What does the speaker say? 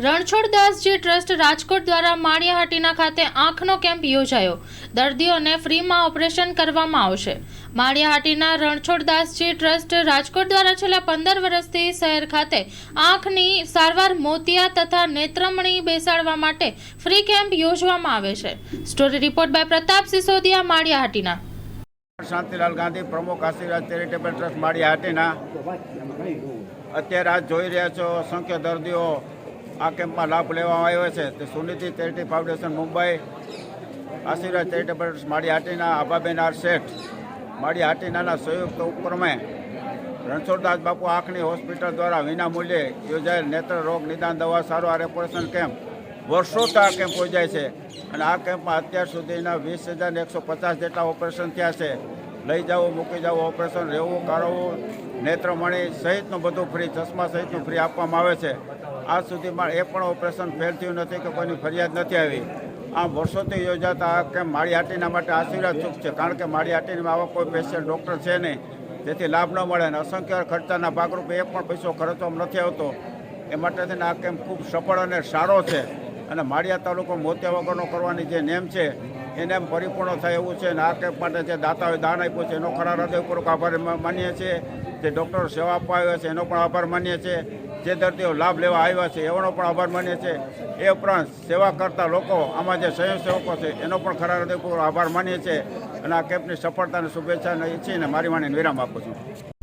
Ranchhoddasji trust Rajkot દ્વારા માળિયાહાટીના ખાતે આંખનો કેમ્પ યોજાયો। દર્દીઓને ફ્રીમાં ઓપરેશન કરવામાં આવશે। માળિયાહાટીના રણછોડદાસજી ટ્રસ્ટ રાજકોટ દ્વારા છેલ્લા 15 વર્ષથી શહેર ખાતે આંખની સારવાર, મોતિયા તથા નેત્રમણી બેસાડવા માટે ફ્રી કેમ્પ યોજવામાં આવે છે। Story report by Pratap Sisodiya, Maliyahatina. Shantilal Gandhi, પ્રમુખ આશીર્વાદ ચેરિટેબલ ટ્રસ્ટ માળિયાહાટીના। અત્યારે આજ જોઈ રહ્યા છો અસંખ્ય દર્દીઓ આ કેમ્પમાં લાભ લેવામાં આવ્યો છે। તે સુનિધિ ચેરિટી ફાઉન્ડેશન મુંબઈ, આશીર્વાદ charitable trust Maliya Hatina, Abhaben R શેઠ માળિયાહાટીના સંયુક્ત ઉપક્રમે રણછોડદાસ બાપુ આંખની હોસ્પિટલ દ્વારા વિના મૂલ્યે યોજાયેલ નેત્ર રોગ નિદાન દવા સારવાર ઓપરેશન કેમ્પ વર્ષોથી આ કેમ્પ યોજાય છે અને આ કેમ્પમાં અત્યાર સુધીના 20,150 જેટલા ઓપરેશન થયા છે। લઈ જવું, મૂકી જવું ઓપરેશન, રહેવું, કાઢવું, નેત્રમણી સહિતનું બધું ફ્રી, ચશ્મા સહિતનું ફ્રી આપવામાં આવે છે। આજ સુધીમાં એ પણ ઓપરેશન ફેલ થયું નથી કે કોઈની ફરિયાદ નથી આવી। આમ વર્ષોથી યોજાતા આ કેમ્પ માળિયાહાટીના માટે આશીર્વાદ ચૂક છે, કારણ કે માળિયાહાટીમાં આવા કોઈ સ્પેશિયલ ડૉક્ટર છે નહીં, તેથી લાભ ન મળે અને અસંખ્ય ખર્ચાના ભાગરૂપે એક પણ પૈસો ખર્ચવામાં નથી આવતો। એ માટે થઈને આ કેમ્પ ખૂબ સફળ અને સારો છે અને માળિયા તાલુકો મોતિયા વગરનો કરવાની જે નેમ છે એને એમ પરિપૂર્ણ થાય એવું છે અને આ કેમ્પ માટે જે દાતાઓએ દાન આપ્યું છે એનો ખરા હૃદયપૂર્વક આભાર માનીએ છીએ। જે ડૉક્ટરો સેવા આપવા આવ્યા છે એનો પણ આભાર માનીએ છીએ। જે દર્દીઓ લાભ લેવા આવ્યા છે એનો પણ આભાર માનીએ છીએ। એ ઉપરાંત સેવા કરતા લોકો, આમાં જે સ્વયંસેવકો છે એનો પણ ખરા હૃદયપૂર્વક આભાર માનીએ છીએ અને આ કેમ્પની સફળતાની શુભેચ્છા ઈચ્છીને મારી વાણીને વિરામ આપું છું।